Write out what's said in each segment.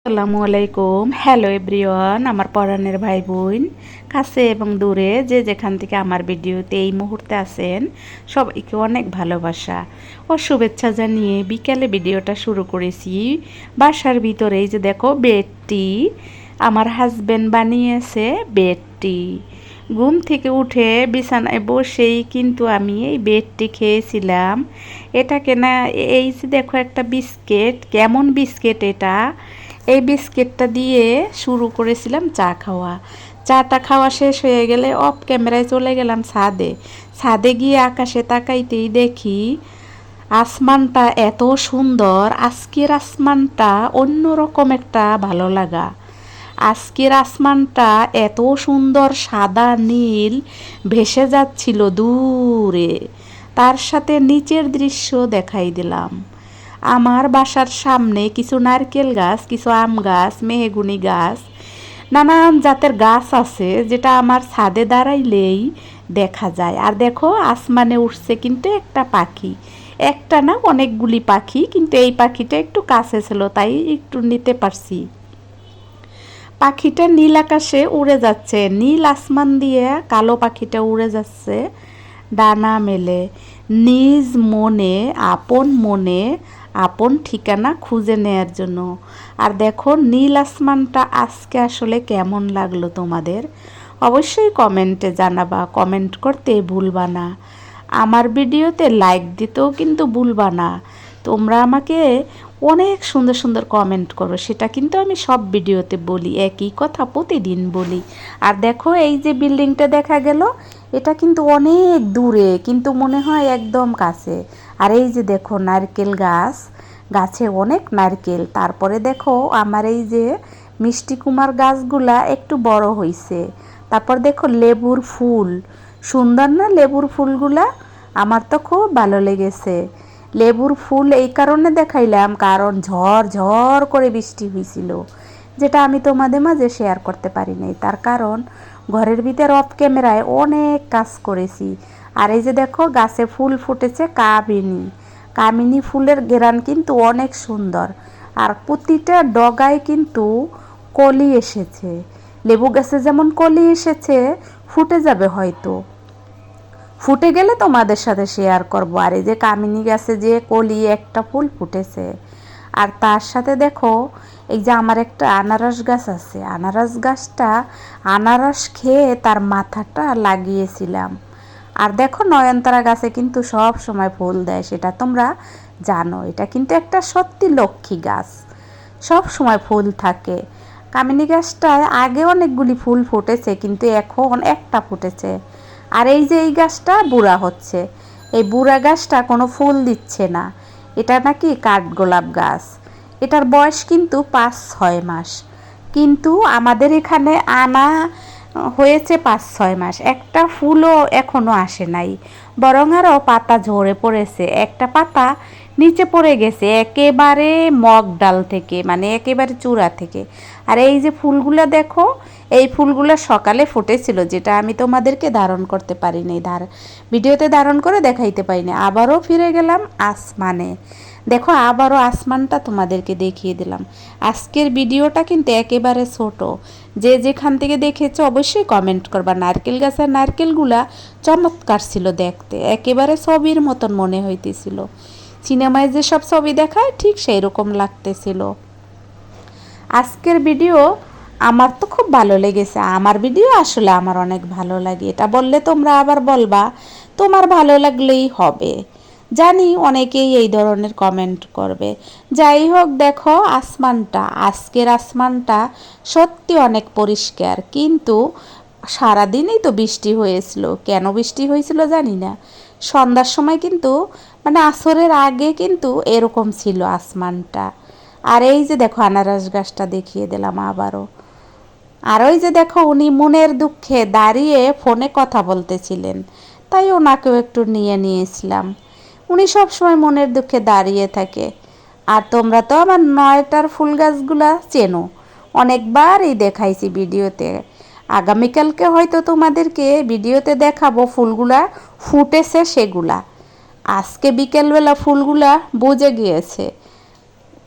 আসসালামু আলাইকুম। Hello everyone, আমার পরাণের ভাই বোন কাছে এবং দূরে যে যেখান থেকে আমার ভিডিওতে এই মুহূর্তে আছেন সবাইকে অনেক ভালোবাসা ও শুভেচ্ছা জানিয়ে বিকালে ভিডিওটা শুরু করেছি। বাসার ভিতরে এই যে দেখো বেডটি আমার হাজবেন্ড বানিয়েছে। বেডটি ঘুম থেকে উঠে বিছানায় বসেই কিন্তু আমি এই বেডটি খেয়েছিলাম। এটাকে না, এই যে দেখো একটা বিস্কিট, কেমন বিস্কিট এটা, এই বিস্কিটটা দিয়ে শুরু করেছিলাম চা খাওয়া। চাটা খাওয়া শেষ হয়ে গেলে অফ ক্যামেরায় চলে গেলাম ছাদে। ছাদে গিয়ে আকাশে তাকাইতেই দেখি আসমানটা এত সুন্দর। আজকের আসমানটা অন্যরকম একটা ভালো লাগা। আজকের আসমানটা এত সুন্দর সাদা নীল ভেসে যাচ্ছিল দূরে। তার সাথে নিচের দৃশ্য দেখাই দিলাম। আমার বাসার সামনে কিছু নারকেল গাছ, কিছু আম গাছ, মেহগুনি গাছ, নানান জাতের গাছ আছে যেটা আমার ছাদে দাঁড়াইলেই দেখা যায়। আর দেখো আসমানে উঠছে কিন্তু একটা পাখি, একটা না অনেকগুলি পাখি, কিন্তু এই পাখিটা একটু কাছে ছিল তাই একটু নিতে পারছি। পাখিটা নীল আকাশে উড়ে যাচ্ছে, নীল আসমান দিয়ে কালো পাখিটা উড়ে যাচ্ছে ডানা মেলে নিজ মনে, আপন মনে আপন ঠিকানা খুঁজে নেয়ার জন্য। আর দেখো নীল আসমানটা আজকে আসলে কেমন লাগলো তোমাদের অবশ্যই কমেন্টে জানাবা। কমেন্ট করতে ভুলবা না, আমার ভিডিওতে লাইক দিতেও কিন্তু ভুলবা না। তোমরা আমাকে অনেক সুন্দর সুন্দর কমেন্ট করো, সেটা কিন্তু আমি সব ভিডিওতে বলি, একই কথা প্রতিদিন বলি। আর দেখো এই যে বিল্ডিংটা দেখা গেল, এটা কিন্তু অনেক দূরে কিন্তু মনে হয় একদম কাছে। আর এই যে দেখো নারকেল গাছ, গাছে অনেক নারকেল। তারপরে দেখো আমার এই যে মিষ্টি কুমার গাছগুলা একটু বড় হইছে। তারপর দেখো লেবুর ফুল, সুন্দর না লেবুর ফুলগুলা? আমার তো খুব ভালো লেগেছে। লেবুর ফুল এই কারণে দেখাইলাম কারণ ঝড় ঝড় করে বৃষ্টি হয়েছিল, যেটা আমি তোমাদের মাঝে শেয়ার করতে পারি নাই। তার কারণ ঘরের ভিতর অফ ক্যামেরায় অনেক কাজ করেছি। আর এই যে দেখো গাছে ফুল ফুটেছে কামিনী, কামিনী ফুলের ঘেরান কিন্তু অনেক সুন্দর। আর প্রতিটা ডগায় কিন্তু কলি এসেছে। লেবু গাছে যেমন কলি এসেছে, ফুটে যাবে হয়তো, ফুটে গেলে তোমাদের সাথে শেয়ার করব। আর এই যে কামিনী গাছে যে কলি একটা ফুল ফুটেছে। আর তার সাথে দেখো এই যে আমার একটা আনারস গাছ আছে, আনারস গাছটা আনারস খেয়ে তার মাথাটা লাগিয়েছিলাম। আর দেখো নয়নতারা গাছে কিন্তু সব সময় ফুল দেয়, সেটা তোমরা জানো। এটা কিন্তু একটা সত্যি লক্ষ্মী গাছ, সব সময় ফুল থাকে। কামিনী গাছটায় আগে অনেকগুলি ফুল ফুটেছে কিন্তু এখন একটা ফুটেছে। আর এই যে এই গাছটা বুড়া হচ্ছে, এই বুড়া গাছটা কোনো ফুল দিচ্ছে না। এটা নাকি কাঠগোলাপ গাছ, এটার বয়স কিন্তু 5-6 মাস, কিন্তু আমাদের এখানে আনা হয়েছে 5-6 মাস, একটা ফুলও এখনো আসে নাই। বরং আরও পাতা ঝরে পড়েছে, একটা পাতা নিচে পড়ে গেছে একেবারে মগ ডাল থেকে, মানে একেবারে চূড়া থেকে। আর এই যে ফুলগুলো দেখো, এই ফুলগুলো সকালে ফুটেছিল, যেটা আমি তোমাদেরকে ধারণ করতে পারি নাই, ভিডিওতে ধারণ করে দেখাইতে পারি না। আবারও ফিরে গেলাম আসমানে, দেখো আবারও আসমানটা তোমাদেরকে দেখিয়ে দিলাম। আজকের ভিডিওটা কিন্তু একেবারে ছোট, যে যেখান থেকে দেখেছো অবশ্যই কমেন্ট করবা। নারকেল গাছের নারকেলগুলা চমৎকার ছিল দেখতে, একেবারে ছবির মতন মনে হইতেছিল। সিনেমায় যেসব ছবি দেখায় ঠিক সেই রকম লাগতেছিল। আজকের ভিডিও আমার তো খুব ভালো লেগেছে, আমার ভিডিও আসলে আমার অনেক ভালো লাগে। এটা বললে তোমরা আবার বলবা তোমার ভালো লাগলেই হবে, জানি অনেকেই এই ধরনের কমেন্ট করবে। যাই হোক, দেখো আসমানটা, আজকের আসমানটা সত্যি অনেক পরিষ্কার। কিন্তু সারাদিনই তো বৃষ্টি হয়েছিল, কেন বৃষ্টি হয়েছিল জানি না। সন্ধ্যার সময় কিন্তু মানে আসরের আগে কিন্তু এরকম ছিল আসমানটা। আর এই যে দেখো আনারস গাছটা দেখিয়ে দিলাম আবারও। আর ওই যে দেখো উনি মনের দুঃখে দাঁড়িয়ে ফোনে কথা বলতেছিলেন, তাই ওনাকেও একটু নিয়ে নিয়েছিলাম। উনি সব সময় মনের দুঃখে দাঁড়িয়ে থাকে। আর তোমরা তো আমার 9টার ফুল গাছগুলা চেনো, অনেকবারই দেখাইছি ভিডিওতে। আগামীকালকে হয়তো তোমাদেরকে ভিডিওতে দেখাবো ফুলগুলা ফুটেছে সেগুলা। আজকে বিকেলবেলা ফুলগুলা বুঝে গিয়েছে,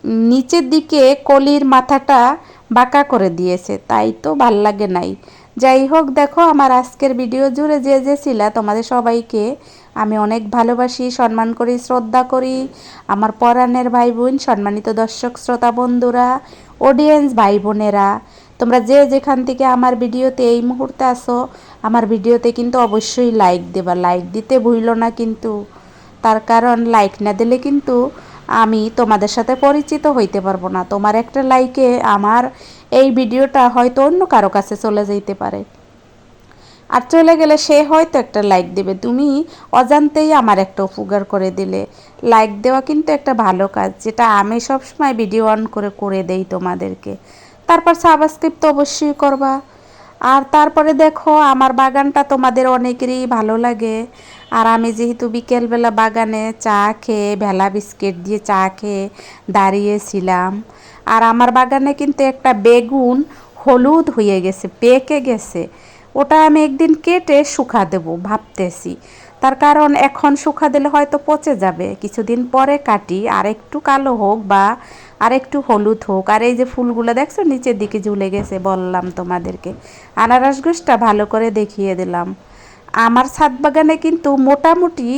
নিচের দিকে কলির মাথাটা বাঁকা করে দিয়েছে, তাই তো ভাল লাগে নাই। যাই হোক, দেখো আমার আজকের ভিডিও জুড়ে যে যে ছিলা তোমাদের সবাইকে আমি অনেক ভালোবাসি, সম্মান করি, শ্রদ্ধা করি। আমার পরাণের ভাই বোন, সম্মানিত দর্শক শ্রোতা বন্ধুরা, অডিয়েন্স ভাই বোনেরা, তোমরা যে যেখান থেকে আমার ভিডিওতে এই মুহূর্তে আসো, আমার ভিডিওতে কিন্তু অবশ্যই লাইক দেবা। লাইক দিতে ভুলো না কিন্তু, তার কারণ লাইক না দিলে কিন্তু আমি তোমাদের সাথে পরিচিত হইতে পারবো না। তোমার একটা লাইকে আমার এই ভিডিওটা হয়তো অন্য কারো কাছে চলে যেতে পারে, আর চলে গেলে সে হয়তো একটা লাইক দেবে। তুমি অজান্তেই আমার একটা উপকার করে দিলে। লাইক দেওয়া কিন্তু একটা ভালো কাজ, যেটা আমি সবসময় ভিডিও অন করে করে দেই তোমাদেরকে। তারপর সাবস্ক্রাইব তো অবশ্যই করবা। আর তারপরে দেখো আমার বাগানটা তোমাদের অনেকেরই ভালো লাগে। আর আমি যেহেতু বিকেলবেলা বাগানে চা খেয়ে, ভেলা বিস্কিট দিয়ে চা খেয়ে দাঁড়িয়েছিলাম। আর আমার বাগানে কিন্তু একটা বেগুন হলুদ হয়ে গেছে, পেকে গেছে। ওটা আমি একদিন কেটে শুকা দেবো ভাবতেছি। তার কারণ এখন শুকা দিলে হয়তো পচে যাবে, কিছুদিন পরে কাটি, আর একটু কালো হোক বা আর একটু হলুদ হোক। আর এই যে ফুলগুলো দেখছো নিচের দিকে ঝুলে গেছে, বললাম তোমাদেরকে। আনারস গাছটা ভালো করে দেখিয়ে দিলাম। আমার ছাদ বাগানে কিন্তু মোটামুটি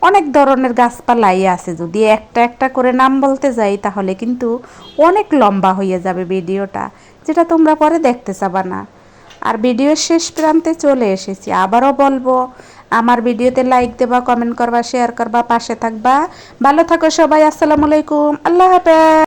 অনেক ধরনের গাছপালাই আছে। যদি একটা একটা করে নাম বলতে যাই তাহলে কিন্তু অনেক লম্বা হয়ে যাবে ভিডিওটা, যেটা তোমরা পরে দেখতে চাবা না। আর ভিডিওর শেষ প্রান্তে চলে এসেছি। আবারও বলবো, আমার ভিডিওতে লাইক দেবা, কমেন্ট করবা, শেয়ার করবা, পাশে থাকবা। ভালো থাকো সবাই। আসসালামু আলাইকুম, আল্লাহ হাফেজ।